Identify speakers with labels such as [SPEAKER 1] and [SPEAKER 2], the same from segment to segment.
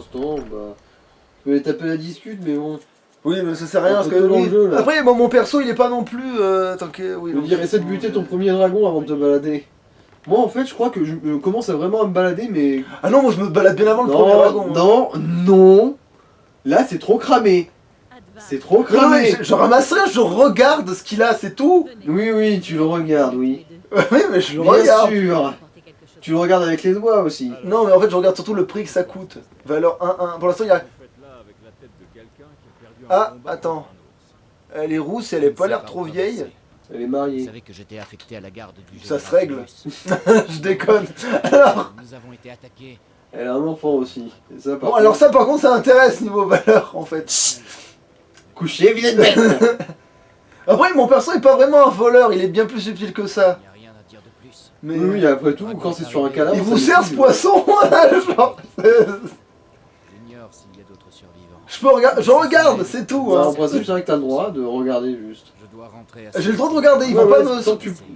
[SPEAKER 1] l'instant, bah... Tu peux les taper la discute, mais bon...
[SPEAKER 2] Oui, mais ça sert à rien parce que...
[SPEAKER 1] Dans le
[SPEAKER 2] oui.
[SPEAKER 1] jeu, là.
[SPEAKER 2] Après, bon, mon perso, il est pas non plus... tant que... Oui,
[SPEAKER 1] Je veux dire, essaie de buter ton premier dragon avant de te balader. Moi, en fait, je crois que je commence à vraiment à me balader, mais...
[SPEAKER 2] Ah non, moi je me balade bien avant le premier dragon. Hein.
[SPEAKER 1] Non. Là, c'est trop cramé. C'est trop
[SPEAKER 2] Non,
[SPEAKER 1] cramé.
[SPEAKER 2] mais je ramasse rien, je regarde ce qu'il a, c'est tout.
[SPEAKER 1] Oui, tu le regardes, oui.
[SPEAKER 2] Oui, mais je le
[SPEAKER 1] Bien
[SPEAKER 2] regarde.
[SPEAKER 1] sûr. Tu le regardes avec les doigts aussi.
[SPEAKER 2] Non, mais en fait, je regarde surtout le prix que ça coûte. Valeur 1-1. Pour l'instant, il y a... Ah, attends. Elle est rousse et elle est pas l'air trop vieille.
[SPEAKER 1] Elle est
[SPEAKER 3] Vous
[SPEAKER 1] mariée.
[SPEAKER 3] savez que j'étais affecté à la garde du
[SPEAKER 2] Ça se
[SPEAKER 3] général
[SPEAKER 2] règle.
[SPEAKER 3] Tibus.
[SPEAKER 2] Je déconne. Alors...
[SPEAKER 3] Nous avons été attaqués.
[SPEAKER 1] Elle a un enfant aussi. Et ça, par
[SPEAKER 2] Bon, alors ça, par contre, ça intéresse niveau valeur, en fait.
[SPEAKER 1] Couché, vilaine bête.
[SPEAKER 2] Après, mon perso est pas vraiment un voleur, il est bien plus subtil que ça.
[SPEAKER 3] Il n'y a rien à dire de plus.
[SPEAKER 2] Mais...
[SPEAKER 1] Oui, après tout, quand c'est sur un cadavre...
[SPEAKER 2] Il
[SPEAKER 1] ça
[SPEAKER 2] vous
[SPEAKER 1] me
[SPEAKER 2] sert ce
[SPEAKER 1] tue.
[SPEAKER 2] poisson genre,
[SPEAKER 3] J'ignore s'il y a d'autres survivants.
[SPEAKER 2] je regarde, c'est tout.
[SPEAKER 1] Bah,
[SPEAKER 2] Hein.
[SPEAKER 1] en principe, c'est vrai que t'as le droit de regarder juste.
[SPEAKER 3] Je dois rentrer à
[SPEAKER 2] J'ai le droit de regarder, ils
[SPEAKER 1] Ouais,
[SPEAKER 2] vont pas
[SPEAKER 1] ouais,
[SPEAKER 2] me...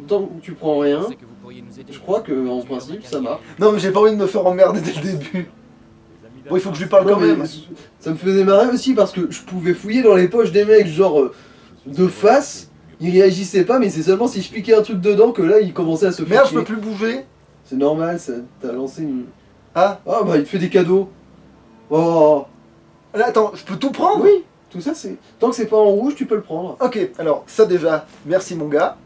[SPEAKER 1] tant que tu prends rien,
[SPEAKER 3] Je sais que vous pourriez nous aider.
[SPEAKER 1] je crois que en principe ça marche.
[SPEAKER 2] Non, mais j'ai pas envie de me faire emmerder dès le début. Bon, il faut que je lui parle
[SPEAKER 1] Non,
[SPEAKER 2] quand
[SPEAKER 1] mais
[SPEAKER 2] même.
[SPEAKER 1] ça me faisait marrer aussi parce que je pouvais fouiller dans les poches des mecs, genre de face, ils réagissaient pas, mais c'est seulement si je piquais un truc dedans que là ils commençaient à se faire.
[SPEAKER 2] Merde, je
[SPEAKER 1] chier.
[SPEAKER 2] peux plus bouger.
[SPEAKER 1] C'est normal, t'as lancé une.
[SPEAKER 2] Ah,
[SPEAKER 1] Ah bah il te fait des cadeaux. Oh
[SPEAKER 2] là, attends, je peux tout prendre?
[SPEAKER 1] oui, tout ça c'est. Tant que c'est pas en rouge, tu peux le prendre.
[SPEAKER 2] Ok, alors, ça déjà, merci mon gars.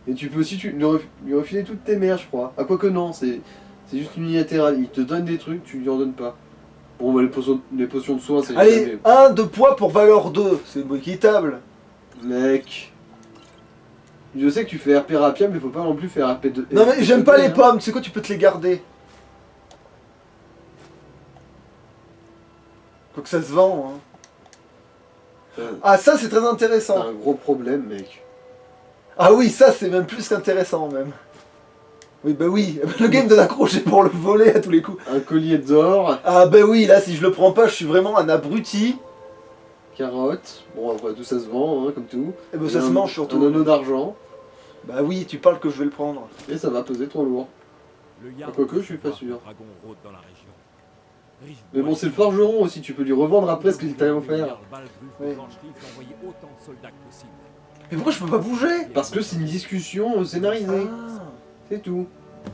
[SPEAKER 1] Et tu peux aussi lui refiler toutes tes mères, je crois. Ah, quoique non, c'est juste unilatéral. Il te donne des trucs, tu lui en donnes pas. Bon, bah les potions de soins, c'est
[SPEAKER 2] Allez,
[SPEAKER 1] jamais-
[SPEAKER 2] 1 de poids pour valeur 2, c'est équitable.
[SPEAKER 1] Mec. Je sais que tu fais RP rapide, mais faut pas non plus faire RP de.
[SPEAKER 2] Non mais j'aime pas les
[SPEAKER 1] hein.
[SPEAKER 2] pommes, tu sais quoi, tu peux te les garder. Faut que ça se vend, hein. Ah, ça c'est très
[SPEAKER 1] C'est
[SPEAKER 2] intéressant.
[SPEAKER 1] un gros problème, mec.
[SPEAKER 2] Ah oui, ça c'est même plus qu'intéressant même. Oui, bah oui, le game de l'accrocher pour le voler à tous les coups.
[SPEAKER 1] Un collier d'or,
[SPEAKER 2] Ah bah oui, là si je le prends pas, je suis vraiment un abruti.
[SPEAKER 1] carotte. Bon, après tout ça se vend, hein, comme tout.
[SPEAKER 2] Et bah
[SPEAKER 1] Et
[SPEAKER 2] ça se
[SPEAKER 1] un-
[SPEAKER 2] mange
[SPEAKER 1] Un
[SPEAKER 2] surtout.
[SPEAKER 1] anneau d'argent.
[SPEAKER 2] Bah oui, tu parles que je vais le prendre.
[SPEAKER 1] Et ça va peser trop lourd. Quoique, je suis pas sûr. Mais bon, c'est le forgeron aussi, tu peux lui revendre après ce qu'il t'a offert.
[SPEAKER 2] Oui. Mais pourquoi je peux pas bouger?
[SPEAKER 1] Parce que c'est une discussion scénarisée.
[SPEAKER 2] Ah.
[SPEAKER 1] C'est tout.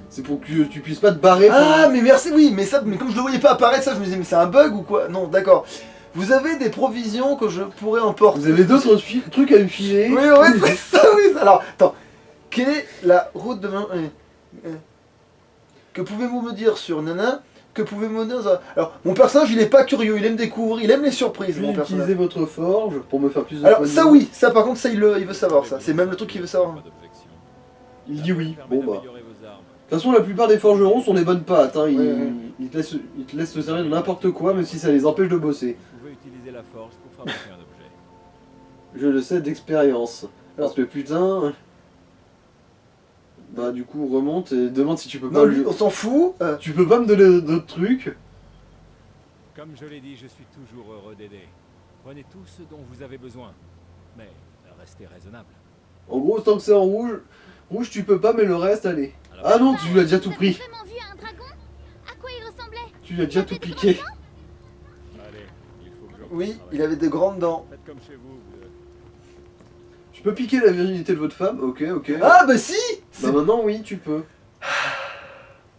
[SPEAKER 1] C'est pour que tu puisses pas te barrer.
[SPEAKER 2] Ah, mais merci, oui, mais ça, mais comme je le voyais pas apparaître, ça, je me disais, mais c'est un bug ou quoi? Non, d'accord. Vous avez des provisions que je pourrais emporter.
[SPEAKER 1] Vous avez d'autres trucs à me filer.
[SPEAKER 2] Oui, oui, c'est ça, oui. Alors, attends. Quelle est la route de main Que pouvez-vous me dire sur Nana? Que pouvez-vous me dire? Alors, mon personnage, il est pas curieux, il aime découvrir, il aime les surprises, mon
[SPEAKER 1] Puis
[SPEAKER 2] personnage.
[SPEAKER 1] utiliser votre forge pour me faire plus de
[SPEAKER 2] Alors,
[SPEAKER 1] points de
[SPEAKER 2] ça,
[SPEAKER 1] vie.
[SPEAKER 2] oui, ça, par contre, ça, il veut savoir, ça. C'est même le truc qu'il veut savoir.
[SPEAKER 1] Il dit oui. Bon bah. De toute façon, la plupart des forgerons sont des bonnes pattes. Hein. Ils te laissent te servir de n'importe quoi, même si ça les empêche de bosser.
[SPEAKER 4] Vous pouvez utiliser la forge pour fabriquer un objet.
[SPEAKER 1] Je le sais d'expérience. Parce que putain. Bah, du coup, remonte et demande si tu peux
[SPEAKER 2] Non,
[SPEAKER 1] pas
[SPEAKER 2] lui, on s'en fout.
[SPEAKER 1] Tu peux pas me donner d'autres trucs?
[SPEAKER 4] Comme je l'ai dit, je suis toujours heureux d'aider. Prenez tout ce dont vous avez besoin. Mais restez raisonnable.
[SPEAKER 1] En gros, tant que c'est en rouge, tu peux pas, mais le reste, allez. Ah non, tu lui as déjà tout pris.
[SPEAKER 5] Vous avez vraiment vu un dragon? À quoi il ressemblait?
[SPEAKER 1] Tu lui as déjà tout piqué.
[SPEAKER 4] Allez, il faut que je
[SPEAKER 2] Oui,
[SPEAKER 4] reprenne
[SPEAKER 2] il avait de grandes dents.
[SPEAKER 4] Faites comme chez vous.
[SPEAKER 1] Tu peux piquer la virginité de votre femme? Ok, ok.
[SPEAKER 2] Ah, bah si!
[SPEAKER 1] Bah maintenant, oui, tu peux.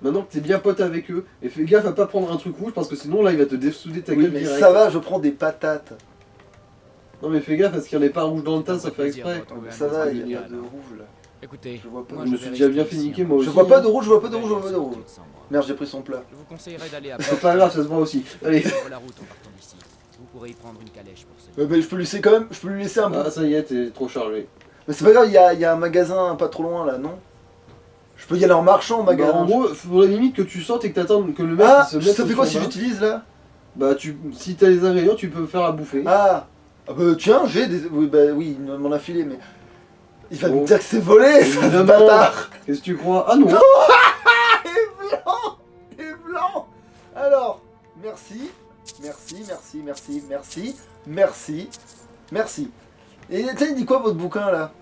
[SPEAKER 1] Maintenant que t'es bien pote avec eux, et fais gaffe à pas prendre un truc rouge parce que sinon là il va te dessouder ta
[SPEAKER 2] Oui,
[SPEAKER 1] gueule
[SPEAKER 2] mais
[SPEAKER 1] direct.
[SPEAKER 2] ça va, je prends des patates.
[SPEAKER 1] Non mais fais gaffe parce qu'il y en ait pas un rouge dans le tas, ça fait exprès.
[SPEAKER 2] Ça va, il y a de rouge là.
[SPEAKER 3] Écoutez,
[SPEAKER 2] Je vois pas.
[SPEAKER 3] moi,
[SPEAKER 1] Je me
[SPEAKER 3] vais
[SPEAKER 1] suis déjà bien
[SPEAKER 3] rester
[SPEAKER 1] fait
[SPEAKER 3] ici,
[SPEAKER 1] niquer,
[SPEAKER 3] hein.
[SPEAKER 1] moi aussi.
[SPEAKER 2] Je vois pas de rouge, je vois pas de rouge, je vois pas de rouge.
[SPEAKER 3] Sans moi.
[SPEAKER 2] Merde, j'ai pris son plat.
[SPEAKER 3] Je vous conseillerais d'aller à
[SPEAKER 1] C'est pas grave, ça se voit aussi. Allez.
[SPEAKER 3] Prendre la route en partant d'ici. Vous pourrez y prendre une calèche pour ce.
[SPEAKER 2] Mais je peux lui laisser quand même, je peux lui laisser un peu.
[SPEAKER 1] Ah ça y est, t'es trop chargé.
[SPEAKER 2] Mais c'est pas grave, il y a un magasin pas trop loin là, non? Je peux y aller en marchant au
[SPEAKER 1] Bah,
[SPEAKER 2] magasin.
[SPEAKER 1] en gros, faudrait limite que tu sortes et que t'attendes que le mec
[SPEAKER 2] Ah,
[SPEAKER 1] il se mette
[SPEAKER 2] ça
[SPEAKER 1] au
[SPEAKER 2] fait quoi
[SPEAKER 1] son
[SPEAKER 2] si
[SPEAKER 1] bain.
[SPEAKER 2] j'utilise là?
[SPEAKER 1] Bah si t'as les ingrédients, tu peux faire à bouffer.
[SPEAKER 2] Ah, ah bah tiens, j'ai des. Oui, bah oui, il m'en a filé, mais. Il va
[SPEAKER 1] Bon.
[SPEAKER 2] me dire que c'est volé, ça, ce
[SPEAKER 1] Évidemment.
[SPEAKER 2] bâtard!
[SPEAKER 1] Qu'est-ce que tu crois? Ah non.
[SPEAKER 2] Et blanc! Et blanc! Alors, merci, merci, merci, merci, merci, merci, merci. Et tiens, il dit quoi votre bouquin là?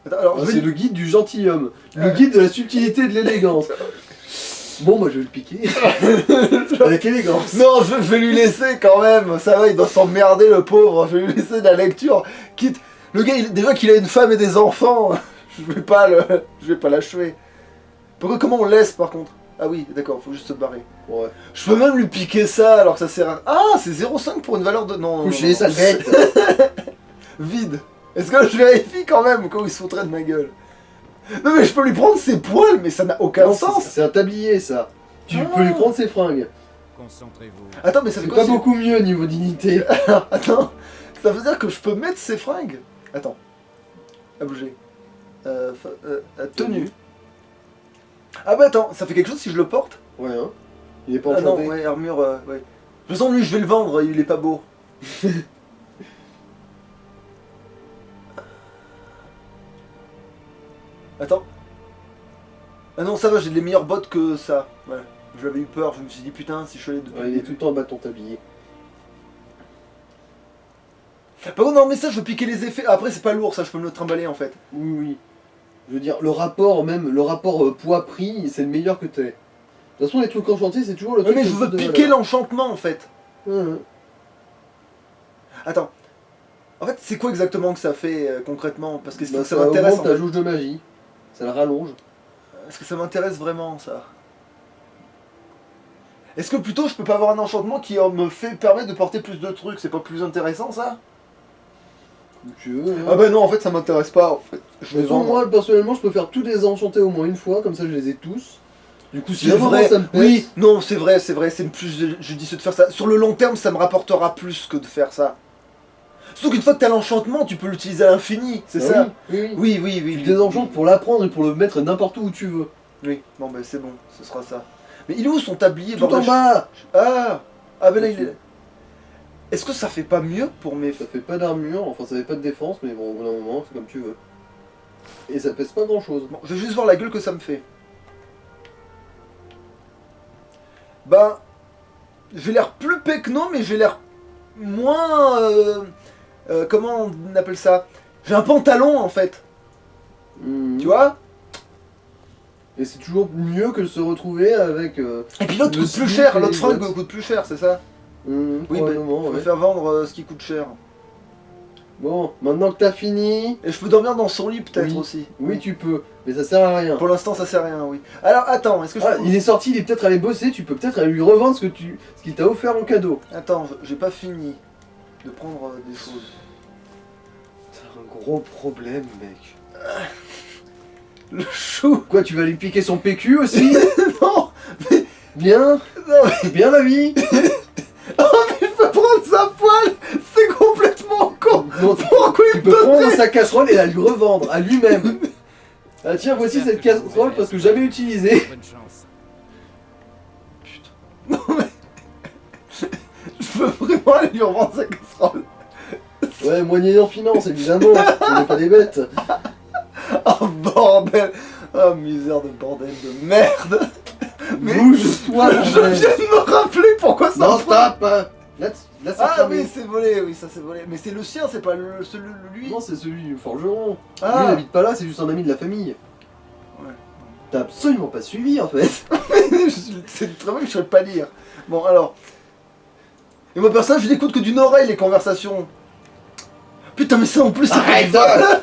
[SPEAKER 2] Attends, alors,
[SPEAKER 1] Ah,
[SPEAKER 2] je vais-
[SPEAKER 1] c'est le guide du gentilhomme, le guide de la subtilité et de l'élégance. Bon, bah je vais le piquer. Avec élégance.
[SPEAKER 2] Non, je vais lui laisser quand même. Ça va, il doit s'emmerder le pauvre. Je vais lui laisser de la lecture. Quitte. Le gars, déjà qu'il a une femme et des enfants, je vais pas l'achever. Pourquoi, comment on laisse par contre? Ah oui, d'accord, faut juste se barrer.
[SPEAKER 1] Ouais.
[SPEAKER 2] Je peux même lui piquer ça alors que ça sert à... Ah, c'est 0,5 pour une valeur de... Non,
[SPEAKER 1] Couché, sale bête.
[SPEAKER 2] Vide. Est-ce que je vérifie quand même quand il se foutrait de ma gueule? Non mais je peux lui prendre ses poils, mais ça n'a aucun
[SPEAKER 1] Non,
[SPEAKER 2] sens.
[SPEAKER 1] c'est un tablier, ça. Tu
[SPEAKER 2] Ah.
[SPEAKER 1] peux lui prendre ses fringues.
[SPEAKER 3] Concentrez-vous.
[SPEAKER 2] Attends, mais ça fait
[SPEAKER 1] C'est
[SPEAKER 2] quoi
[SPEAKER 1] pas
[SPEAKER 2] si-
[SPEAKER 1] beaucoup mieux niveau dignité.
[SPEAKER 2] Attends, ça veut dire que je peux mettre ses fringues? Attends. À bouger. Tenue. Ah bah attends, ça fait quelque chose si je le porte?
[SPEAKER 1] Ouais, hein. Il est pas
[SPEAKER 2] Ah non,
[SPEAKER 1] enchanté.
[SPEAKER 2] ouais, armure, ouais. De toute façon, lui, je vais le vendre, il est pas beau. Attends. Ah non, ça va, j'ai des meilleures bottes que ça. Ouais. J'avais eu peur, je me suis dit putain, si je suis allé depuis.
[SPEAKER 1] Ouais, il est tout le temps en bas de ton tablier.
[SPEAKER 2] Par contre, non, mais ça, je veux piquer les effets. Après, c'est pas lourd, ça, je peux me le trimballer en fait.
[SPEAKER 1] Oui, oui. Je veux dire, le rapport poids-prix, c'est le meilleur que t'aies. De toute façon, les trucs enchantés, c'est toujours le
[SPEAKER 2] Ouais,
[SPEAKER 1] truc.
[SPEAKER 2] mais
[SPEAKER 1] le
[SPEAKER 2] je veux
[SPEAKER 1] plus de
[SPEAKER 2] piquer
[SPEAKER 1] valeur.
[SPEAKER 2] l'enchantement en fait.
[SPEAKER 1] Hein,
[SPEAKER 2] Attends. En fait, c'est quoi exactement que ça fait concrètement? Parce que
[SPEAKER 1] bah,
[SPEAKER 2] ça m'intéresse en
[SPEAKER 1] augmente ta
[SPEAKER 2] fait.
[SPEAKER 1] jauge de magie. Ça le rallonge.
[SPEAKER 2] Est-ce que ça m'intéresse vraiment ça? Est-ce que plutôt je peux pas avoir un enchantement qui me fait permettre de porter plus de trucs? C'est pas plus intéressant ça?
[SPEAKER 1] Comme tu veux. Hein.
[SPEAKER 2] Ah bah non, en fait ça m'intéresse pas en fait. Je
[SPEAKER 1] Mais
[SPEAKER 2] vais
[SPEAKER 1] bon,
[SPEAKER 2] vendre.
[SPEAKER 1] moi, personnellement, je peux faire tous les enchantés au moins une fois, comme ça je les ai tous. Du coup, si
[SPEAKER 2] C'est
[SPEAKER 1] vraiment
[SPEAKER 2] vrai,
[SPEAKER 1] ça me pète,
[SPEAKER 2] oui, non, c'est vrai, c'est plus judicieux de faire ça. Sur le long terme, ça me rapportera plus que de faire ça. Surtout qu'une fois que t'as l'enchantement, tu peux l'utiliser à l'infini, c'est
[SPEAKER 1] bah
[SPEAKER 2] ça?
[SPEAKER 1] Oui, oui.
[SPEAKER 2] Oui, oui, oui.
[SPEAKER 1] Tu
[SPEAKER 2] oui,
[SPEAKER 1] désenchantes pour l'apprendre et pour le mettre n'importe où tu veux.
[SPEAKER 2] Oui, bon bah c'est bon, ce sera ça. Mais il est où son tablier,
[SPEAKER 1] Tout en
[SPEAKER 2] bordel?
[SPEAKER 1] bas.
[SPEAKER 2] Ah ben là il est... Est-ce que ça fait pas mieux pour mes...
[SPEAKER 1] Ça fait pas d'armure, enfin ça fait pas de défense, mais bon, au bout d'un moment, c'est comme tu veux. Et ça pèse pas grand chose.
[SPEAKER 2] Bon, je vais juste voir la gueule que ça me fait. Ben... J'ai l'air plus pecno, mais j'ai l'air moins... comment on appelle ça? J'ai un pantalon en fait, tu vois?
[SPEAKER 1] Et c'est toujours mieux que de se retrouver avec.
[SPEAKER 2] Et puis l'autre
[SPEAKER 1] le
[SPEAKER 2] coûte plus
[SPEAKER 1] slip
[SPEAKER 2] cher,
[SPEAKER 1] et
[SPEAKER 2] l'autre
[SPEAKER 1] les
[SPEAKER 2] fringue
[SPEAKER 1] bottes.
[SPEAKER 2] coûte plus cher, c'est ça? Oui, bah,
[SPEAKER 1] probablement,
[SPEAKER 2] je
[SPEAKER 1] ouais.
[SPEAKER 2] préfère vendre ce qui coûte cher.
[SPEAKER 1] Bon, maintenant que t'as fini,
[SPEAKER 2] Et je peux dormir dans son lit peut-être
[SPEAKER 1] Oui.
[SPEAKER 2] aussi.
[SPEAKER 1] oui, tu peux, mais ça sert à rien.
[SPEAKER 2] Pour l'instant ça sert à rien, oui. Alors attends, est-ce que je
[SPEAKER 1] Ah,
[SPEAKER 2] peux...
[SPEAKER 1] il est sorti, il est peut-être allé bosser, tu peux peut-être aller lui revendre ce qu'il t'a offert en cadeau.
[SPEAKER 2] Attends, j'ai pas fini de prendre des choses.
[SPEAKER 1] T'as un gros problème, mec.
[SPEAKER 2] Le chou.
[SPEAKER 1] Quoi, tu vas lui piquer son PQ aussi?
[SPEAKER 2] Non.
[SPEAKER 1] Bien,
[SPEAKER 2] Non mais...
[SPEAKER 1] bien la vie.
[SPEAKER 2] Oh mais je peux prendre sa poêle. C'est complètement con.
[SPEAKER 1] Non,
[SPEAKER 2] Pourquoi
[SPEAKER 1] tu
[SPEAKER 2] il
[SPEAKER 1] peux
[SPEAKER 2] me
[SPEAKER 1] prendre
[SPEAKER 2] donne...
[SPEAKER 1] sa casserole et la lui revendre à lui-même. Ah tiens, voici cette casserole parce que jamais utilisée.
[SPEAKER 3] Bonne chance.
[SPEAKER 2] Je peux vraiment aller lui revendre sa casserole.
[SPEAKER 1] Ouais, moyen en finance, évidemment. On n'est pas des bêtes.
[SPEAKER 2] Oh bordel. Oh misère de bordel de merde. Mais
[SPEAKER 1] Bouge-toi,
[SPEAKER 2] je
[SPEAKER 1] bordel.
[SPEAKER 2] viens de me rappeler pourquoi ça
[SPEAKER 1] Non,
[SPEAKER 2] me-
[SPEAKER 1] stop. Là, c'est
[SPEAKER 2] Ah
[SPEAKER 1] fermé.
[SPEAKER 2] oui c'est volé, oui ça c'est volé. Mais c'est le sien, c'est pas lui.
[SPEAKER 1] Non, c'est celui du forgeron. Lui, il
[SPEAKER 2] Ah
[SPEAKER 1] n'habite pas là, c'est juste un ami de la famille.
[SPEAKER 2] Ouais.
[SPEAKER 1] T'as absolument pas suivi, en fait.
[SPEAKER 2] c'est très bien que je ne pas lire. Bon alors. Et moi personnage, je n'écoute que d'une oreille les conversations. Putain mais ça en plus c'est pas
[SPEAKER 1] Arrête.
[SPEAKER 2] du vol.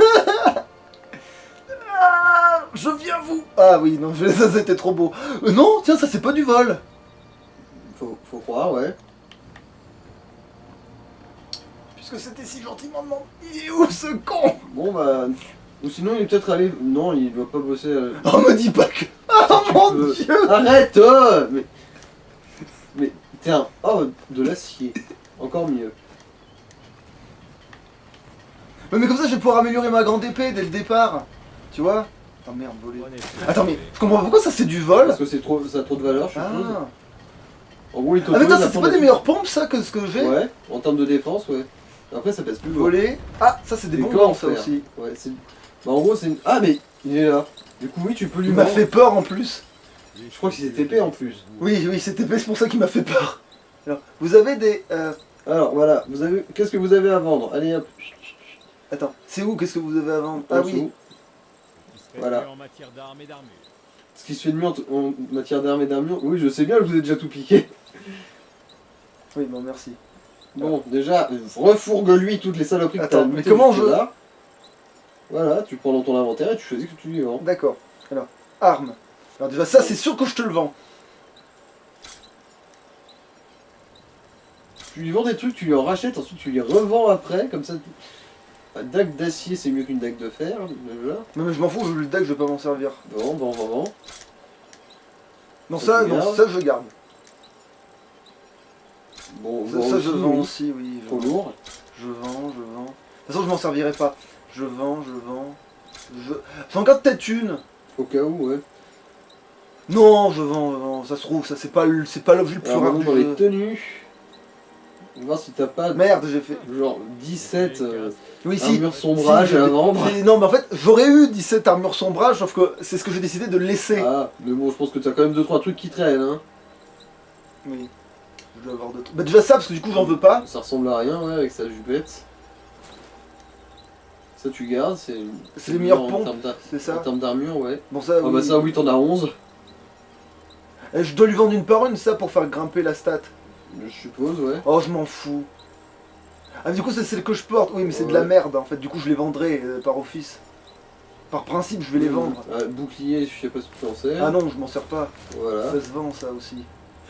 [SPEAKER 2] Ah, je viens vous. Ah oui non ça c'était trop beau. Non tiens ça c'est pas du vol.
[SPEAKER 1] Faut croire, ouais.
[SPEAKER 2] Puisque c'était si gentiment demandé. Il est où ce con?
[SPEAKER 1] Bon, bah... Ou sinon, il est peut-être allé... Non, il doit pas bosser...
[SPEAKER 2] Oh me dis pas que... Oh mon
[SPEAKER 1] peux-
[SPEAKER 2] dieu.
[SPEAKER 1] Arrête Mais... Tiens, oh, de l'acier. Encore mieux.
[SPEAKER 2] Mais comme ça je vais pouvoir améliorer ma grande épée dès le départ. Tu vois? Oh merde volé.
[SPEAKER 4] Prenez
[SPEAKER 2] Attends mais je comprends pas pourquoi ça c'est du vol.
[SPEAKER 1] Parce que ça a trop de valeur, je suppose.
[SPEAKER 2] Ah.
[SPEAKER 1] En gros, il
[SPEAKER 2] Ah mais
[SPEAKER 1] t'autorise
[SPEAKER 2] attends,
[SPEAKER 1] à
[SPEAKER 2] c'est
[SPEAKER 1] prendre
[SPEAKER 2] pas des meilleures pompes ça que ce que j'ai?
[SPEAKER 1] Ouais, en termes de défense, ouais. Après, ça pèse plus lourd.
[SPEAKER 2] Voler. Ah ça c'est des
[SPEAKER 1] Des
[SPEAKER 2] bons
[SPEAKER 1] corps en
[SPEAKER 2] ça
[SPEAKER 1] fer.
[SPEAKER 2] aussi.
[SPEAKER 1] Ouais, c'est... Bah, en gros, c'est... Ah, mais il est là. Du coup, oui, tu peux lui
[SPEAKER 2] Il m'a
[SPEAKER 1] vendre.
[SPEAKER 2] fait peur en plus.
[SPEAKER 1] Je crois que c'est TP en plus.
[SPEAKER 2] Oui oui c'était c'est pour ça qu'il m'a fait peur. Alors vous avez des...
[SPEAKER 1] Alors, voilà. Qu'est-ce que vous avez à vendre? Allez, hop.
[SPEAKER 2] Attends, c'est où? Qu'est-ce que vous avez à vendre? Ah
[SPEAKER 1] En
[SPEAKER 2] oui.
[SPEAKER 1] dessous. Voilà.
[SPEAKER 4] En matière d'armes et d'armure.
[SPEAKER 1] ce qui se fait de mieux en matière d'armes et d'armure. Oui, je sais bien, je vous ai déjà tout piqué.
[SPEAKER 2] Oui, bon, merci.
[SPEAKER 1] Bon, déjà, refourgue-lui toutes les saloperies que
[SPEAKER 2] Attends,
[SPEAKER 1] t'as
[SPEAKER 2] mais
[SPEAKER 1] notées
[SPEAKER 2] comment
[SPEAKER 1] jusque-là. Voilà, tu prends dans ton inventaire et tu choisis que tu lui vends.
[SPEAKER 2] D'accord. Alors, armes. Alors déjà, ça, c'est sûr que je te le vends.
[SPEAKER 1] Tu lui vends des trucs, tu lui en rachètes, ensuite tu les revends après, comme ça. Une dague d'acier, c'est mieux qu'une dague de fer, déjà.
[SPEAKER 2] Non, mais je m'en fous, je le deck, je vais pas m'en servir.
[SPEAKER 1] Bon, bon, bon, bon.
[SPEAKER 2] Non,
[SPEAKER 1] Ça,
[SPEAKER 2] ça,
[SPEAKER 1] tu
[SPEAKER 2] non,
[SPEAKER 1] gardes.
[SPEAKER 2] ça, je garde.
[SPEAKER 1] Bon,
[SPEAKER 2] Ça,
[SPEAKER 1] bon
[SPEAKER 2] ça,
[SPEAKER 1] aussi,
[SPEAKER 2] je vends
[SPEAKER 1] oui.
[SPEAKER 2] aussi, oui.
[SPEAKER 1] Trop lourd.
[SPEAKER 2] Je vends. De toute façon, je m'en servirai pas. Je vends. J'en garde peut-être une.
[SPEAKER 1] Au cas où, ouais.
[SPEAKER 2] Non, je vends. Ça se trouve, ça c'est pas l'objet le plus
[SPEAKER 1] Alors
[SPEAKER 2] rare
[SPEAKER 1] maintenant,
[SPEAKER 2] du
[SPEAKER 1] dans
[SPEAKER 2] jeu.
[SPEAKER 1] les tenues, on va voir si t'as pas
[SPEAKER 2] Merde, j'ai fait.
[SPEAKER 1] genre 17
[SPEAKER 2] Oui, si.
[SPEAKER 1] armures sombrage
[SPEAKER 2] Si,
[SPEAKER 1] à vendre.
[SPEAKER 2] Non, mais en fait, j'aurais eu 17 armures sombrage, sauf que c'est ce que j'ai décidé de laisser.
[SPEAKER 1] Ah, mais bon, je pense que t'as quand même 2-3 trucs qui traînent, hein.
[SPEAKER 2] Oui. Je dois avoir d'autres. Bah, déjà ça, parce que du coup, j'en veux pas.
[SPEAKER 1] Ça ressemble à rien, ouais, avec sa jupette. Ça, tu gardes, c'est...
[SPEAKER 2] C'est les meilleures
[SPEAKER 1] en
[SPEAKER 2] pompes,
[SPEAKER 1] termes
[SPEAKER 2] c'est ça.
[SPEAKER 1] En termes d'armure, ouais.
[SPEAKER 2] Bon, ça,
[SPEAKER 1] Ah bah ça, oui, t'en as 11,
[SPEAKER 2] Et je dois lui vendre une par une, ça, pour faire grimper la stat.
[SPEAKER 1] je suppose, ouais.
[SPEAKER 2] Oh, je m'en fous. Ah, du coup, c'est celle que je porte. Oui, mais c'est de la
[SPEAKER 1] Ouais.
[SPEAKER 2] merde, en fait. Du coup, je les vendrai par office. Par principe, je vais les vendre.
[SPEAKER 1] Ah, bouclier, je sais pas ce que tu en sais.
[SPEAKER 2] Ah non, je m'en sers pas.
[SPEAKER 1] Voilà.
[SPEAKER 2] Ça se vend, ça aussi.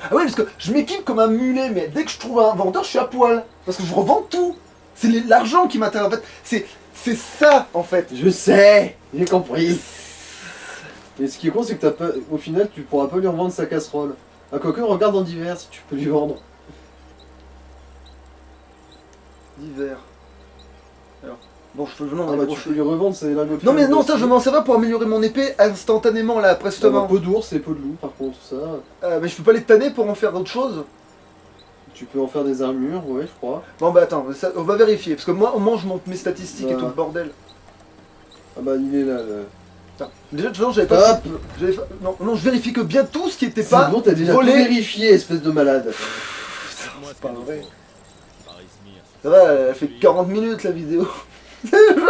[SPEAKER 2] Ah oui, parce que je m'équipe comme un mulet, mais dès que je trouve un vendeur, je suis à poil. Parce que je revends tout. C'est l'argent qui m'intéresse, en fait. C'est ça, en fait.
[SPEAKER 1] Je sais, j'ai compris. Mais ce qui est con, c'est que t'as pas... au final, tu pourras pas lui revendre sa casserole. Ah, quoique, regarde en divers si tu peux lui vendre.
[SPEAKER 2] D'hiver. Alors, bon, je peux non,
[SPEAKER 1] Ah bah, tu peux lui revendre ses lingots de
[SPEAKER 2] Non, mais
[SPEAKER 1] fer
[SPEAKER 2] non,
[SPEAKER 1] aussi.
[SPEAKER 2] ça, je m'en sers pas pour améliorer mon épée instantanément, là,
[SPEAKER 1] Ah bah,
[SPEAKER 2] prestement.
[SPEAKER 1] peau d'ours et peau de loup, par contre, ça.
[SPEAKER 2] Mais je peux pas les tanner pour en faire autre chose.
[SPEAKER 1] Tu peux en faire des armures, ouais, je crois.
[SPEAKER 2] Bon, bah attends, on va vérifier. Parce que moi, au moins, je monte mes statistiques et
[SPEAKER 1] Bah.
[SPEAKER 2] tout le bordel.
[SPEAKER 1] Ah bah, il est là, là.
[SPEAKER 2] Attends, déjà, de toute façon, j'avais pas.
[SPEAKER 1] Hop.
[SPEAKER 2] Non, je vérifie que bien tout ce qui était
[SPEAKER 1] C'est
[SPEAKER 2] pas
[SPEAKER 1] bon, t'as déjà
[SPEAKER 2] volé.
[SPEAKER 1] tout vérifié, espèce de malade.
[SPEAKER 4] Moi,
[SPEAKER 2] c'est pas vrai.
[SPEAKER 4] Paris-Smir,
[SPEAKER 2] Ça va, elle fait 40 minutes la vidéo.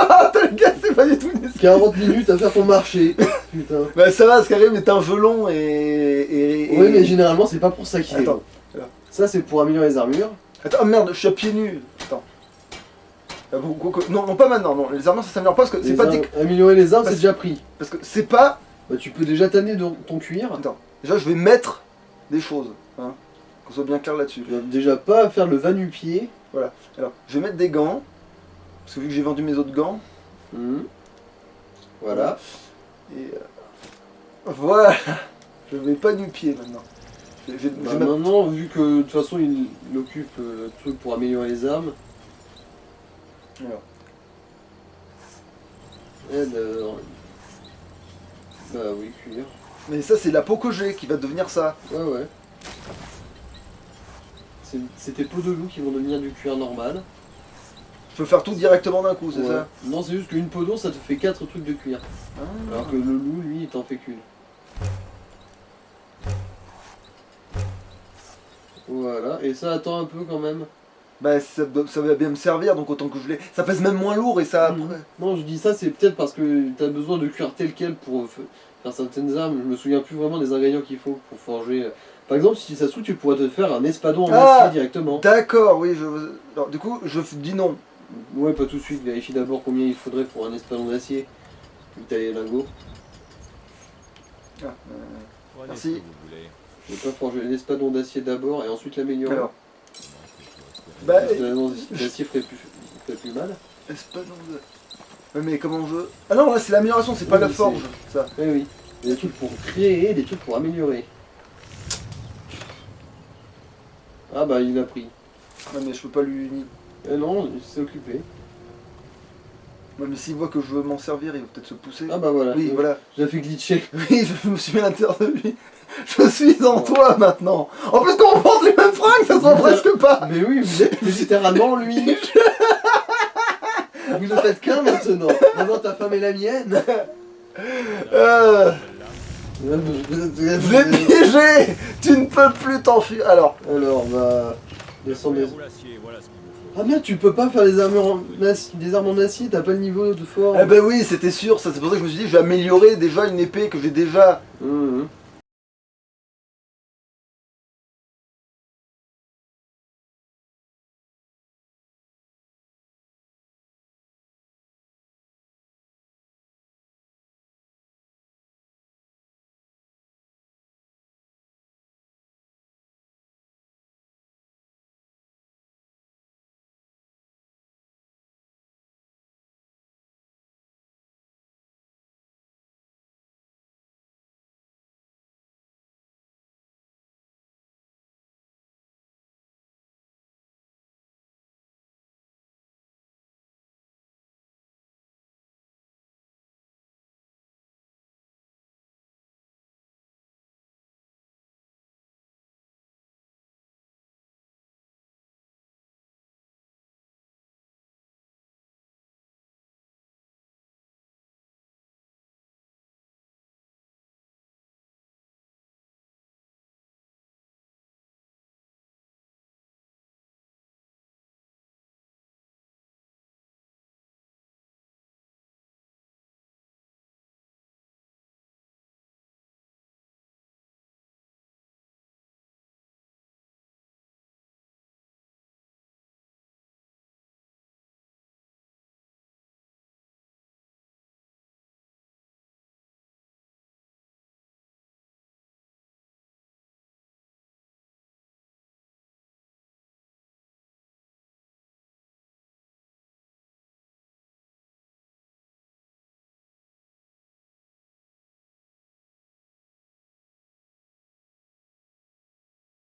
[SPEAKER 2] Attends, le gars, c'est pas du tout une escale.
[SPEAKER 1] 40 minutes à faire ton marché. Putain.
[SPEAKER 2] Bah ça va, Skyrim est un jeu long et...
[SPEAKER 1] Oui, mais généralement, c'est pas pour ça qu'il est
[SPEAKER 2] Attends,
[SPEAKER 1] long.
[SPEAKER 2] alors.
[SPEAKER 1] Ça, c'est pour améliorer les armures.
[SPEAKER 2] Attends, oh merde, je suis à pieds nus. Attends. Non, pas maintenant, non. Les armures, ça s'améliore pas parce que c'est
[SPEAKER 1] Les
[SPEAKER 2] pas...
[SPEAKER 1] armes- Améliorer les armes,
[SPEAKER 2] Parce-
[SPEAKER 1] c'est déjà pris.
[SPEAKER 2] Parce que c'est pas...
[SPEAKER 1] Bah, tu peux déjà tanner ton cuir.
[SPEAKER 2] Attends, déjà, je vais mettre des choses. Hein, qu'on soit bien clair là-dessus.
[SPEAKER 1] Tu vas déjà pas faire le va-nu-pied.
[SPEAKER 2] Alors, je vais mettre des gants. Parce que vu que j'ai vendu mes autres gants...
[SPEAKER 1] Voilà.
[SPEAKER 2] Et... voilà. Je vais pas du pied maintenant. Je vais
[SPEAKER 1] Bah,
[SPEAKER 2] mettre-
[SPEAKER 1] maintenant, vu que de toute façon, il occupe le truc pour améliorer les armes.
[SPEAKER 2] Alors.
[SPEAKER 1] Bah oui, cuir.
[SPEAKER 2] Mais ça, c'est la peau que j'ai qui va devenir ça.
[SPEAKER 1] Ouais, ouais. C'est tes peaux de loup qui vont devenir du cuir normal.
[SPEAKER 2] Je peux faire tout directement d'un coup, c'est
[SPEAKER 1] Ouais.
[SPEAKER 2] ça?
[SPEAKER 1] Non, c'est juste qu'une peau d'ours, ça te fait 4 trucs de cuir.
[SPEAKER 2] Ah.
[SPEAKER 1] Alors que le loup, lui, il t'en fait qu'une. Voilà, et ça attend un peu quand même.
[SPEAKER 2] Bah ça va bien me servir, donc autant que je l'ai. Ça pèse même moins lourd et ça...
[SPEAKER 1] Mhm. Non, je dis ça, c'est peut-être parce que t'as besoin de cuir tel quel pour faire certaines armes. Je me souviens plus vraiment des ingrédients qu'il faut pour forger. Par exemple, si ça se trouve, tu pourrais te faire un espadon en
[SPEAKER 2] Ah
[SPEAKER 1] acier directement.
[SPEAKER 2] D'accord, oui, alors du coup, je dis non.
[SPEAKER 1] Ouais, pas tout de suite, vérifie d'abord combien il faudrait pour un espadon d'acier. Vu que t'as les lingots.
[SPEAKER 2] Ah,
[SPEAKER 4] prenez
[SPEAKER 2] Merci.
[SPEAKER 4] ce que vous voulez.
[SPEAKER 1] Je vais pas forger l'espadon d'acier d'abord et ensuite l'améliorer.
[SPEAKER 2] alors,
[SPEAKER 4] Comment
[SPEAKER 2] bah...
[SPEAKER 1] L'espadon d'acier ferait plus mal.
[SPEAKER 2] espadon de... Ouais, mais comment je... Ah non, là c'est l'amélioration, c'est pas
[SPEAKER 1] Oui,
[SPEAKER 2] la
[SPEAKER 1] mais
[SPEAKER 2] forge, ça.
[SPEAKER 1] Oui, oui. Il y a des trucs pour créer, des trucs pour améliorer. Ah bah il a pris.
[SPEAKER 2] Ouais, mais je peux pas lui...
[SPEAKER 1] Eh non, il s'est occupé.
[SPEAKER 2] Ouais, mais s'il voit que je veux m'en servir, il va peut-être se pousser.
[SPEAKER 1] Ah bah voilà.
[SPEAKER 2] Oui, voilà.
[SPEAKER 1] Je l'ai fait glitcher.
[SPEAKER 2] Oui, je me suis mis à l'intérieur de lui. Je suis en toi maintenant. En plus, qu'on porte les mêmes fringues, ça se voit presque pas.
[SPEAKER 1] Mais oui, vous êtes littéralement lui. Vous ne faites qu'un maintenant. Maintenant ta femme est la mienne.
[SPEAKER 2] Je l'ai piégé. Tu ne peux plus t'enfuir. Alors,
[SPEAKER 1] Alors, bah. Descendre
[SPEAKER 4] Le
[SPEAKER 1] les...
[SPEAKER 4] roule acier, voilà ce qu'il vous faut.
[SPEAKER 1] Ah merde, tu peux pas faire les armures en acier, des armes en acier, t'as pas le niveau de forme.
[SPEAKER 2] Ah bah oui, c'était sûr, ça c'est pour ça que je me suis dit, je vais améliorer déjà une épée que j'ai déjà.
[SPEAKER 1] Mhm.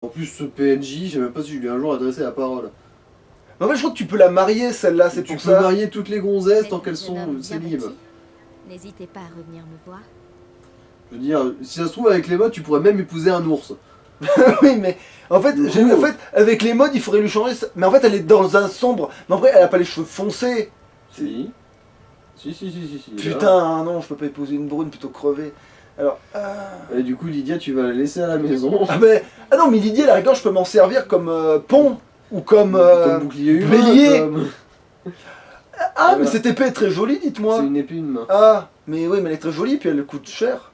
[SPEAKER 1] En plus, ce PNJ, je sais même pas si je lui ai un jour adressé la parole.
[SPEAKER 2] Mais en fait, je crois que tu peux la marier celle-là, c'est
[SPEAKER 1] Tu
[SPEAKER 2] pour
[SPEAKER 1] peux
[SPEAKER 2] ça.
[SPEAKER 1] marier toutes les gonzesses
[SPEAKER 5] Vous
[SPEAKER 1] tant
[SPEAKER 5] êtes
[SPEAKER 1] qu'elles
[SPEAKER 5] un jeune homme
[SPEAKER 1] sont
[SPEAKER 5] bien
[SPEAKER 1] célibes.
[SPEAKER 5] bâti. N'hésitez pas à revenir me voir.
[SPEAKER 1] Je veux dire, si ça se trouve, avec les modes, tu pourrais même épouser un ours.
[SPEAKER 2] Oui, mais en fait, en fait, avec les modes, il faudrait lui changer. Mais en fait, elle est dans un sombre. Mais en vrai, elle a pas les cheveux foncés.
[SPEAKER 1] Si. Si.
[SPEAKER 2] Putain, non, je peux pas épouser une brune plutôt crevée. Alors,
[SPEAKER 1] Et du coup, Lydia, tu vas la laisser à la maison.
[SPEAKER 2] ah non, mais Lydie, à la rigueur, je peux m'en servir comme pont ou comme.
[SPEAKER 1] Comme bouclier humain.
[SPEAKER 2] bélier.
[SPEAKER 1] comme-
[SPEAKER 2] Ah, mais
[SPEAKER 1] Voilà.
[SPEAKER 2] cette épée est très jolie,
[SPEAKER 1] C'est
[SPEAKER 2] dites-moi.
[SPEAKER 1] une épée, une main.
[SPEAKER 2] Ah, mais oui, mais elle est très jolie, puis elle coûte cher.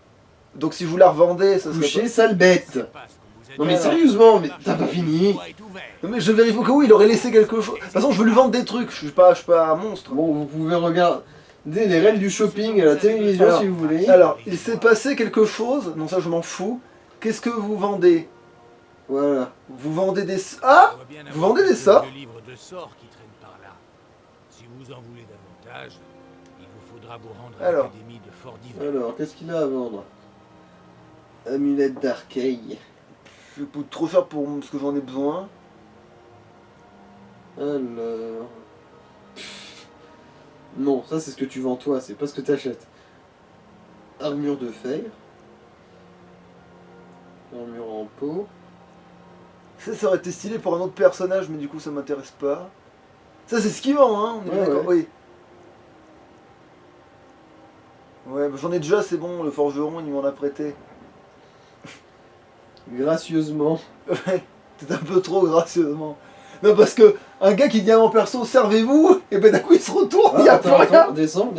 [SPEAKER 2] Donc si vous la revendez, ça serait.
[SPEAKER 1] Couché, sale bête. Non mais
[SPEAKER 2] Alors.
[SPEAKER 1] sérieusement, mais t'as pas fini.
[SPEAKER 2] Non, mais je vérifie au cas où il aurait laissé quelque chose. De toute façon, je veux lui vendre des trucs. Je suis pas un monstre.
[SPEAKER 1] Bon, vous pouvez regarder les règles du shopping à la télévision
[SPEAKER 2] Alors,
[SPEAKER 1] si vous voulez.
[SPEAKER 2] Alors, il s'est passé quelque chose. Non, ça, je m'en fous. Qu'est-ce que vous vendez?
[SPEAKER 1] Voilà.
[SPEAKER 2] Vous vendez des. Ah! Vous vendez des sorts?
[SPEAKER 6] Le livre de sorts qui traîne par là. Si vous en voulez davantage, il vous faudra vous rendre à
[SPEAKER 2] Alors.
[SPEAKER 6] l'Académie de Fort d'Hiver.
[SPEAKER 1] Alors, qu'est-ce qu'il a à vendre? Amulette d'Arkeil.
[SPEAKER 2] Je coûte trop cher pour ce que j'en ai besoin.
[SPEAKER 1] Alors... Non, ça c'est ce que tu vends toi, c'est pas ce que t'achètes. Armure de fer. Armure en peau.
[SPEAKER 2] Ça aurait été stylé pour un autre personnage, mais du coup, ça m'intéresse pas. Ça, c'est ce qu'il vend, hein? On est
[SPEAKER 1] Ouais,
[SPEAKER 2] d'accord?
[SPEAKER 1] ouais.
[SPEAKER 2] Oui. Ouais, bah, j'en ai déjà, c'est bon. Le forgeron, il m'en a prêté.
[SPEAKER 1] Gracieusement.
[SPEAKER 2] Ouais, peut-être un peu trop gracieusement. Non, parce que un gars qui dit à mon perso, servez-vous, et ben d'un coup il se retourne, il y a plus rien.
[SPEAKER 1] Descends.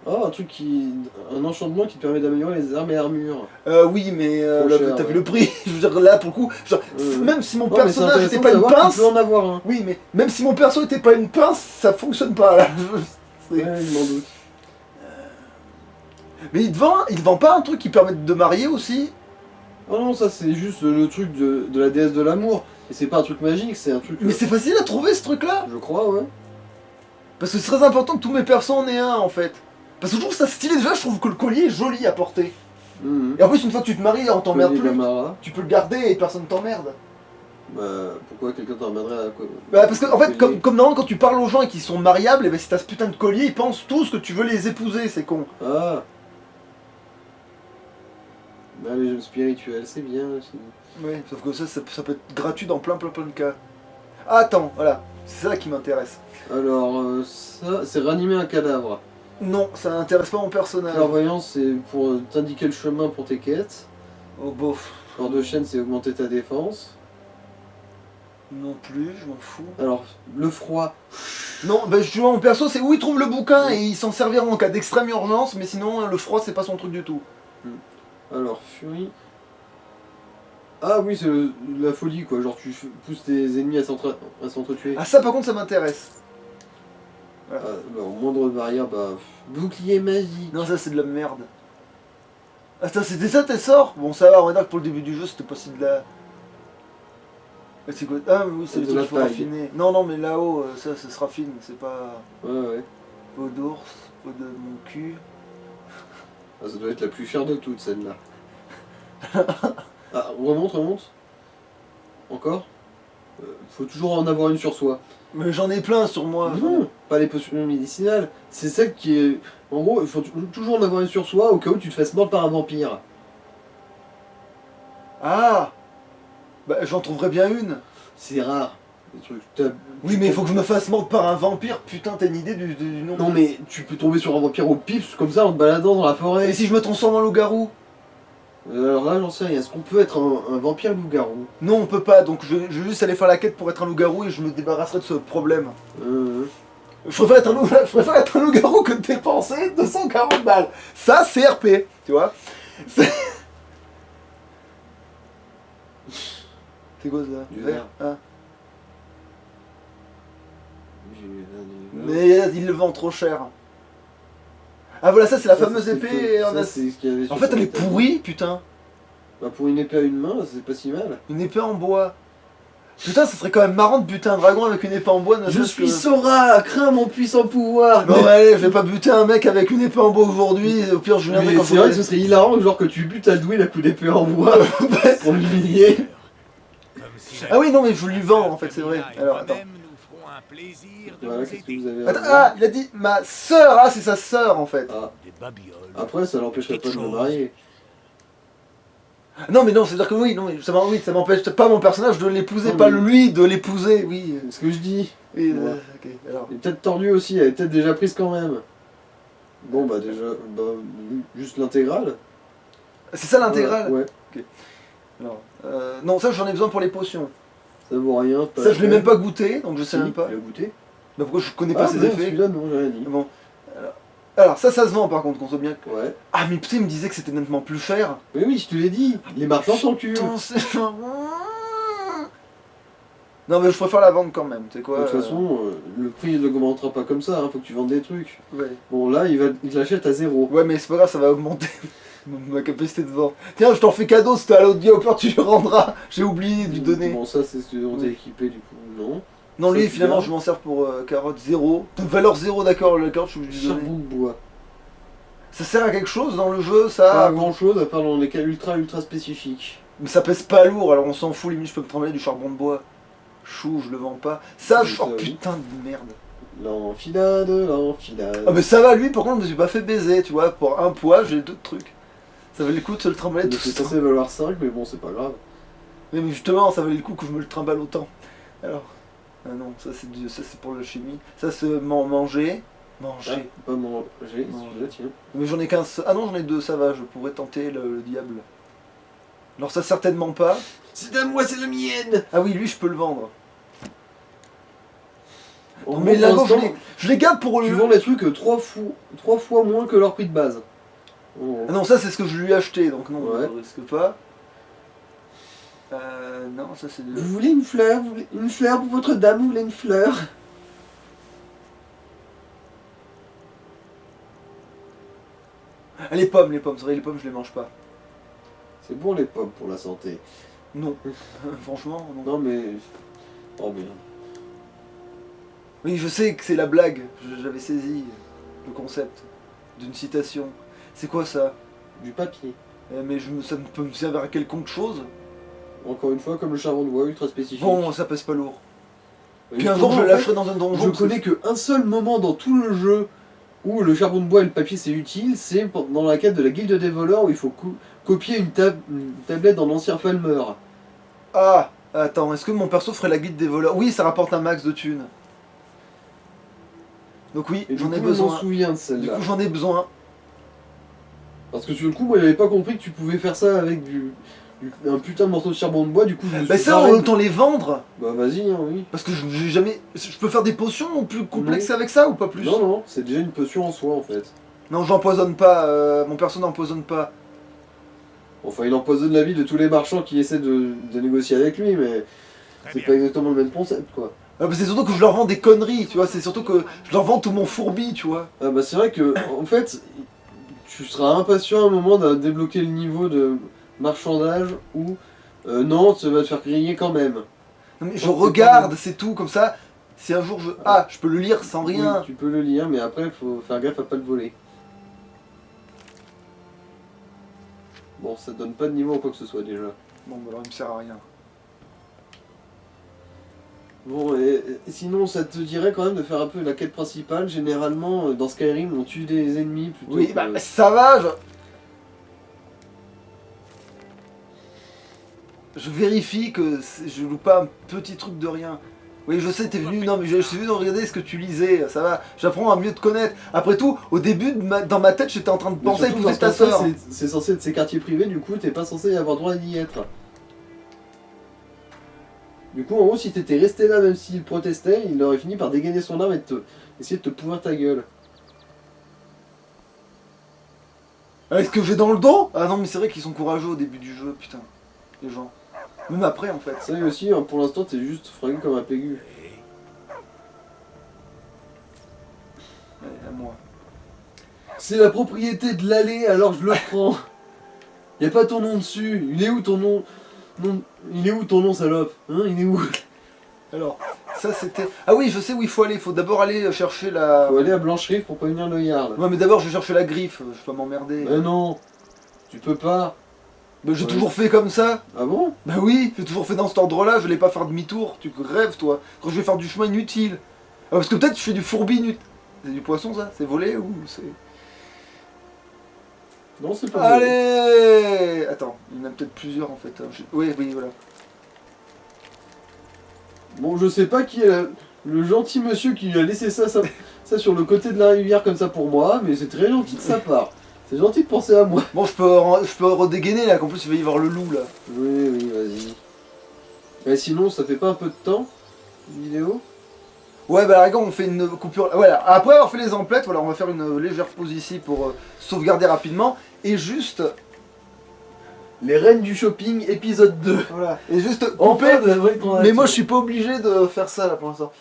[SPEAKER 1] Oh, un truc qui... Un enchantement qui te permet d'améliorer les armes et armures.
[SPEAKER 2] Oui, mais
[SPEAKER 1] Trop
[SPEAKER 2] là,
[SPEAKER 1] cher,
[SPEAKER 2] t'as vu
[SPEAKER 1] ouais.
[SPEAKER 2] le prix. Je veux dire, là pour le coup, genre,
[SPEAKER 1] Ouais.
[SPEAKER 2] même si mon
[SPEAKER 1] Ouais, mais c'est
[SPEAKER 2] personnage
[SPEAKER 1] intéressant
[SPEAKER 2] était
[SPEAKER 1] de
[SPEAKER 2] pas une
[SPEAKER 1] savoir qu'il
[SPEAKER 2] pince.
[SPEAKER 1] peut en avoir un.
[SPEAKER 2] Oui, mais même si mon perso était pas une pince, ça fonctionne pas là. C'est-
[SPEAKER 1] Ouais, je m'en doute.
[SPEAKER 2] Mais il te vend pas un truc qui permet de marier aussi?
[SPEAKER 1] Oh non, ça c'est juste le truc de la déesse de l'amour. Et c'est pas un truc magique, c'est un truc...
[SPEAKER 2] Mais c'est facile à trouver ce truc là.
[SPEAKER 1] Je crois, ouais.
[SPEAKER 2] Parce que c'est très important que tous mes persos en aient un en fait. Parce que je trouve ça stylé déjà, je trouve que le collier est joli à porter.
[SPEAKER 1] Mhm.
[SPEAKER 2] Et en plus, une fois que tu te maries, on t'emmerde
[SPEAKER 1] Collier
[SPEAKER 2] plus.
[SPEAKER 1] Gamara.
[SPEAKER 2] Tu peux le garder et personne t'emmerde.
[SPEAKER 1] Bah, pourquoi quelqu'un t'emmènerait à quoi?
[SPEAKER 2] Bah parce que en fait,
[SPEAKER 1] Collier.
[SPEAKER 2] comme normalement quand tu parles aux gens et qu'ils sont mariables, et ben si t'as ce putain de collier, ils pensent tous que tu veux les épouser, c'est con.
[SPEAKER 1] Ah. Bah, les jeux spirituels, c'est bien aussi.
[SPEAKER 2] Ouais, sauf que ça peut être gratuit dans plein de cas. Ah, attends, voilà, c'est ça qui m'intéresse.
[SPEAKER 1] Alors, ça, c'est ranimer un cadavre.
[SPEAKER 2] Non, ça n'intéresse pas mon personnage.
[SPEAKER 1] Clairvoyance, c'est pour t'indiquer le chemin pour tes quêtes.
[SPEAKER 2] Oh bof.
[SPEAKER 1] Corps de chaîne, c'est augmenter ta défense.
[SPEAKER 2] Non plus, je m'en fous.
[SPEAKER 1] Alors, le froid.
[SPEAKER 2] Non, bah justement, mon perso, c'est où il trouve le bouquin et il s'en servira en cas d'extrême urgence, mais sinon, le froid, c'est pas son truc du tout.
[SPEAKER 1] Alors, furie. Ah oui, c'est la folie quoi. Genre, pousses tes ennemis à s'entretuer.
[SPEAKER 2] Ah, ça, par contre, ça m'intéresse.
[SPEAKER 1] Bah, au moindre barrière, bah. Bouclier magique.
[SPEAKER 2] Non, ça, c'est de la merde. Attends, c'était ça tes sorts? Bon, ça va, on va dire que pour le début du jeu, c'était pas si de la. Ah, c'est quoi? Ah, oui, c'est
[SPEAKER 1] De
[SPEAKER 2] le truc
[SPEAKER 1] la
[SPEAKER 2] qu'il faut
[SPEAKER 1] paille.
[SPEAKER 2] raffiner. Non, non, mais là-haut, ça se raffine, c'est pas.
[SPEAKER 1] Ouais.
[SPEAKER 2] Peau d'ours, peau de mon cul.
[SPEAKER 1] Ah, ça doit être la plus chère de toutes, celle-là. Ah, remonte. Encore faut toujours en avoir une sur soi.
[SPEAKER 2] Mais j'en ai plein sur moi.
[SPEAKER 1] Non, pas les potions médicinales. C'est celle qui est. En gros, il faut toujours en avoir une sur soi au cas où tu te fasses mordre par un vampire.
[SPEAKER 2] Ah bah, j'en trouverais bien une.
[SPEAKER 1] C'est rare. Les trucs.
[SPEAKER 2] Oui, mais il faut que je me fasse mordre par un vampire. Putain, t'as une idée du nom?
[SPEAKER 1] Non, mais tu peux tomber sur un vampire au pif, comme ça, en te baladant dans la forêt.
[SPEAKER 2] Et si je me transforme en loup-garou?
[SPEAKER 1] Alors là, j'en sais rien. Est-ce qu'on peut être un vampire loup-garou?
[SPEAKER 2] Non, on peut pas, donc je vais juste aller faire la quête pour être un loup-garou et je me débarrasserai de ce problème. Je préfère être un loup-garou que de dépenser 240 balles. Ça, c'est RP, tu vois. C'est quoi ça?
[SPEAKER 1] Du verre.
[SPEAKER 2] Ah.
[SPEAKER 1] Mais...
[SPEAKER 2] Mais il le vend trop cher. Ah voilà, ça c'est la fameuse épée en acier. En fait, elle est pourrie, putain.
[SPEAKER 1] Bah pour une épée à une main, c'est pas si mal.
[SPEAKER 2] Une épée en bois. Putain, ça serait quand même marrant de buter un dragon avec une épée en bois.
[SPEAKER 1] Je suis Sora, crains mon puissant pouvoir.
[SPEAKER 2] Non, allez, je vais pas buter un mec avec une épée en bois aujourd'hui. Au pire, je viendrai
[SPEAKER 1] Mais
[SPEAKER 2] quand
[SPEAKER 1] c'est vrai que ce serait hilarant, genre que tu butes Alduin à coup d'épée en bois pour l'humilier.
[SPEAKER 6] Comme si
[SPEAKER 2] Ah oui, non, mais je lui vends en fait, c'est vrai.
[SPEAKER 6] Camilla et
[SPEAKER 2] Alors, attends.
[SPEAKER 6] moi-même nous ferons un plaisir de
[SPEAKER 1] Voilà,
[SPEAKER 6] vous
[SPEAKER 1] qu'est-ce que
[SPEAKER 6] aider.
[SPEAKER 1] vous avez à
[SPEAKER 2] Attends,
[SPEAKER 1] voir.
[SPEAKER 2] ah, il a dit ma sœur. Ah, c'est sa sœur en fait.
[SPEAKER 1] Ah,
[SPEAKER 6] Des babioles.
[SPEAKER 1] après, ça l'empêcherait pas de me marier.
[SPEAKER 2] Non, mais non, c'est-à-dire que oui, non, mais ça m'empêche pas mon personnage de l'épouser,
[SPEAKER 1] Non,
[SPEAKER 2] pas
[SPEAKER 1] mais-
[SPEAKER 2] lui de l'épouser, oui.
[SPEAKER 1] C'est ce que je dis.
[SPEAKER 2] Oui,
[SPEAKER 1] Ouais.
[SPEAKER 2] ok, alors.
[SPEAKER 1] Elle est peut-être tordue aussi, elle est peut-être déjà prise quand même. Bon bah déjà, bah, juste l'intégrale.
[SPEAKER 2] C'est ça l'intégrale?
[SPEAKER 1] Ouais,
[SPEAKER 2] Alors, non, ça j'en ai besoin pour les potions.
[SPEAKER 1] ça vaut rien. pas
[SPEAKER 2] Ça je l'ai
[SPEAKER 1] la
[SPEAKER 2] même pas goûté, donc je sais
[SPEAKER 1] peine.
[SPEAKER 2] même pas.
[SPEAKER 1] Tu l'as goûté?
[SPEAKER 2] Mais pourquoi je connais pas ses
[SPEAKER 1] non,
[SPEAKER 2] effets?
[SPEAKER 1] celui-là, non, j'ai rien dit.
[SPEAKER 2] Bon. Alors, ça se vend par contre, qu'on soit bien.
[SPEAKER 1] Ouais.
[SPEAKER 2] Ah, mais putain, il me disait que c'était nettement plus cher.
[SPEAKER 1] Mais oui, je te l'ai dit, les marchands sont le cul.
[SPEAKER 2] Putain, c'est. Non, mais je préfère la vendre quand même, tu sais quoi.
[SPEAKER 1] De toute façon, le prix ne augmentera pas comme ça, hein, faut que tu vendes des trucs.
[SPEAKER 2] Ouais.
[SPEAKER 1] Bon là, il l'achète à 0.
[SPEAKER 2] Ouais, mais c'est pas grave, ça va augmenter ma capacité de vente. Tiens, je t'en fais cadeau, c'était à l'audio, au pire tu lui rendras. J'ai oublié de lui donner.
[SPEAKER 1] Bon ça c'est ce dont t'es
[SPEAKER 2] Oui.
[SPEAKER 1] équipé du coup, non.
[SPEAKER 2] Non, lui,
[SPEAKER 1] ça,
[SPEAKER 2] finalement,
[SPEAKER 1] bien.
[SPEAKER 2] je m'en sers pour carotte 0. De valeur 0, d'accord, la carotte, je suis obligé de lui donner.
[SPEAKER 1] Charbon de bois.
[SPEAKER 2] Ça sert à quelque chose dans le jeu,
[SPEAKER 1] Pas
[SPEAKER 2] ça?
[SPEAKER 1] grand chose à part dans les cas ultra spécifiques.
[SPEAKER 2] Mais ça pèse pas lourd, alors on s'en fout, limite, je peux me trembler du charbon de bois. Chou, je le vends pas. Ça,
[SPEAKER 1] Oui,
[SPEAKER 2] je...
[SPEAKER 1] ça,
[SPEAKER 2] Oh
[SPEAKER 1] oui.
[SPEAKER 2] putain de merde.
[SPEAKER 1] L'enfilade, l'enfilade.
[SPEAKER 2] Ah, mais ça va, lui, par contre, je me suis pas fait baiser, tu vois. Pour un poids, j'ai d'autres trucs. Ça valait le coup de se le trimballer tout
[SPEAKER 1] C'est
[SPEAKER 2] ça.
[SPEAKER 1] censé valoir 5, mais bon, c'est pas grave.
[SPEAKER 2] Mais justement, ça valait le coup que je me le trimballe autant. Alors. Ah non, ça c'est pour la chimie. Ça c'est manger. Manger.
[SPEAKER 1] Ah, pas manger, celui-là, tiens.
[SPEAKER 2] Mais j'en ai qu'un seul. Ah non, j'en ai deux, ça va, je pourrais tenter le diable. Alors ça certainement pas.
[SPEAKER 1] C'est à moi, c'est la mienne.
[SPEAKER 2] Ah oui, lui je peux le vendre.
[SPEAKER 1] En
[SPEAKER 2] Non,
[SPEAKER 1] gros,
[SPEAKER 2] mais là,
[SPEAKER 1] pour
[SPEAKER 2] je
[SPEAKER 1] l'instant,
[SPEAKER 2] les garde pour
[SPEAKER 1] tu
[SPEAKER 2] le.
[SPEAKER 1] vends les trucs 3 fois moins que leur prix de base. Oh.
[SPEAKER 2] Ah non, ça c'est ce que je lui ai acheté, donc non,
[SPEAKER 1] Ouais.
[SPEAKER 2] je risque pas. Non, ça c'est de...
[SPEAKER 1] Vous voulez une fleur? Une fleur pour votre dame? Vous voulez une fleur?
[SPEAKER 2] Ah, les pommes, c'est vrai, les pommes je les mange pas.
[SPEAKER 1] C'est bon les pommes pour la santé.
[SPEAKER 2] Non. Franchement, non.
[SPEAKER 1] Non mais... Oh bien.
[SPEAKER 2] Oui, je sais que c'est la blague, j'avais saisi le concept d'une citation. C'est quoi ça?
[SPEAKER 1] Du papier.
[SPEAKER 2] Mais ça ne peut me servir à quelconque chose.
[SPEAKER 1] Encore une fois, comme le charbon de bois, ultra spécifique.
[SPEAKER 2] Bon, ça pèse pas lourd.
[SPEAKER 1] Et
[SPEAKER 2] Puis un
[SPEAKER 1] justement,
[SPEAKER 2] jour je
[SPEAKER 1] en
[SPEAKER 2] le
[SPEAKER 1] fait,
[SPEAKER 2] lâcherai dans un donjon.
[SPEAKER 1] Je
[SPEAKER 2] parce que-
[SPEAKER 1] connais qu'un seul moment dans tout le jeu où le charbon de bois et le papier c'est utile, c'est dans la quête de la guilde des voleurs où il faut copier une tablette dans l'ancien Falmer.
[SPEAKER 2] Ah, attends, est-ce que mon perso ferait la guide des voleurs? Oui, ça rapporte un max de thunes. Donc oui,
[SPEAKER 1] Et du
[SPEAKER 2] j'en
[SPEAKER 1] coup,
[SPEAKER 2] ai
[SPEAKER 1] je m'en
[SPEAKER 2] besoin.
[SPEAKER 1] souviens de
[SPEAKER 2] Du
[SPEAKER 1] celle-là.
[SPEAKER 2] coup, j'en ai besoin.
[SPEAKER 1] Parce que sur le coup, moi j'avais pas compris que tu pouvais faire ça avec un putain de morceau de charbon de bois, du coup je me
[SPEAKER 2] Bah
[SPEAKER 1] suis
[SPEAKER 2] ça,
[SPEAKER 1] barré.
[SPEAKER 2] autant les vendre.
[SPEAKER 1] Bah vas-y, hein, oui.
[SPEAKER 2] Parce que j'ai jamais... Je peux faire des potions plus complexes avec ça ou pas plus?
[SPEAKER 1] Non, non, c'est déjà une potion en soi en fait.
[SPEAKER 2] Non, j'empoisonne pas, mon perso n'empoisonne pas.
[SPEAKER 1] Enfin, il empoisonne la vie de tous les marchands qui essaient de négocier avec lui, mais
[SPEAKER 6] Très
[SPEAKER 1] c'est
[SPEAKER 6] bien.
[SPEAKER 1] pas exactement le même concept quoi.
[SPEAKER 2] Ah, bah, c'est surtout que je leur vends des conneries, tu vois, c'est surtout que je leur vends tout mon fourbi, tu vois.
[SPEAKER 1] Ah bah c'est vrai que, en fait, tu seras impatient à un moment de débloquer le niveau de marchandage où non, tu vas te faire griller quand même.
[SPEAKER 2] Non, mais je
[SPEAKER 1] Oh, c'est
[SPEAKER 2] regarde, c'est tout, comme ça, si un jour je... Ah, je peux le lire sans rien.
[SPEAKER 1] Oui, tu peux le lire, mais après, il faut faire gaffe à pas le voler. Bon, ça donne pas de niveau ou quoi que ce soit déjà.
[SPEAKER 2] Bon, bah alors il me sert à rien.
[SPEAKER 1] Bon, et sinon, ça te dirait quand même de faire un peu la quête principale. Généralement, dans Skyrim, on tue des ennemis plutôt
[SPEAKER 2] Oui,
[SPEAKER 1] que...
[SPEAKER 2] bah ça va, je vérifie que je loupe pas un petit truc de rien. Oui, je sais, t'es venu, non mais je suis venu de regarder ce que tu lisais, ça va, j'apprends à mieux te connaître. Après tout, au début, dans ma tête, j'étais en train de
[SPEAKER 1] Mais
[SPEAKER 2] penser à
[SPEAKER 1] surtout,
[SPEAKER 2] épouser
[SPEAKER 1] dans
[SPEAKER 2] ta
[SPEAKER 1] ce cas,
[SPEAKER 2] soeur.
[SPEAKER 1] c'est censé être ces quartiers privés, du coup, t'es pas censé avoir droit d'y être. Du coup, en gros, si t'étais resté là, même s'il protestait, il aurait fini par dégainer son arme et essayer de te pourrir ta gueule.
[SPEAKER 2] Est-ce que j'ai dans le dos? Ah non, mais c'est vrai qu'ils sont courageux au début du jeu, putain, les gens. Même après, en fait.
[SPEAKER 1] Ça aussi, hein, pour l'instant, t'es juste fringué comme un pégu.
[SPEAKER 2] Allez, à moi.
[SPEAKER 1] C'est la propriété de l'allée, alors je le prends. Y a pas ton nom dessus. Il est où ton nom? Il est où ton nom, salope? Hein, il est où?
[SPEAKER 2] Alors, ça c'était... Ah oui, je sais où il faut aller, il faut d'abord aller chercher la...
[SPEAKER 1] Faut aller à Blancherie pour prévenir le Jarl.
[SPEAKER 2] Ouais, mais d'abord je vais chercher la griffe, je peux m'emmerder.
[SPEAKER 1] Mais non, tu peux pas.
[SPEAKER 2] Mais j'ai
[SPEAKER 1] Ouais.
[SPEAKER 2] toujours fait comme ça.
[SPEAKER 1] Ah bon?
[SPEAKER 2] Bah oui, j'ai toujours fait dans cet ordre-là, je vais pas faire demi-tour, tu rêves toi. Quand je vais faire du chemin inutile. Ah, parce que peut-être je fais du fourbi inutile. C'est du poisson ça? C'est volé ou c'est...
[SPEAKER 1] Non, c'est pas vrai.
[SPEAKER 2] Allez! Attends, il y en a peut-être plusieurs en fait. Hein. Oui, oui, voilà.
[SPEAKER 1] Bon, je sais pas qui est le gentil monsieur qui lui a laissé ça sur le côté de la rivière comme ça pour moi, mais c'est très gentil de sa part. C'est gentil de penser à moi.
[SPEAKER 2] Bon, je peux redégainer là, qu'en plus il va y avoir le loup là.
[SPEAKER 1] Oui, oui, vas-y. Et sinon, ça fait pas un peu de temps, une vidéo?
[SPEAKER 2] Ouais, bah regarde, on fait une coupure. Voilà, après avoir fait les emplettes, voilà, on va faire une légère pause ici pour sauvegarder rapidement. Et juste.
[SPEAKER 1] Les reines du shopping, épisode 2.
[SPEAKER 2] Voilà. Et juste
[SPEAKER 1] En
[SPEAKER 2] couper.
[SPEAKER 1] fait, la vraie
[SPEAKER 2] Mais moi je suis pas obligé de faire ça là pour l'instant.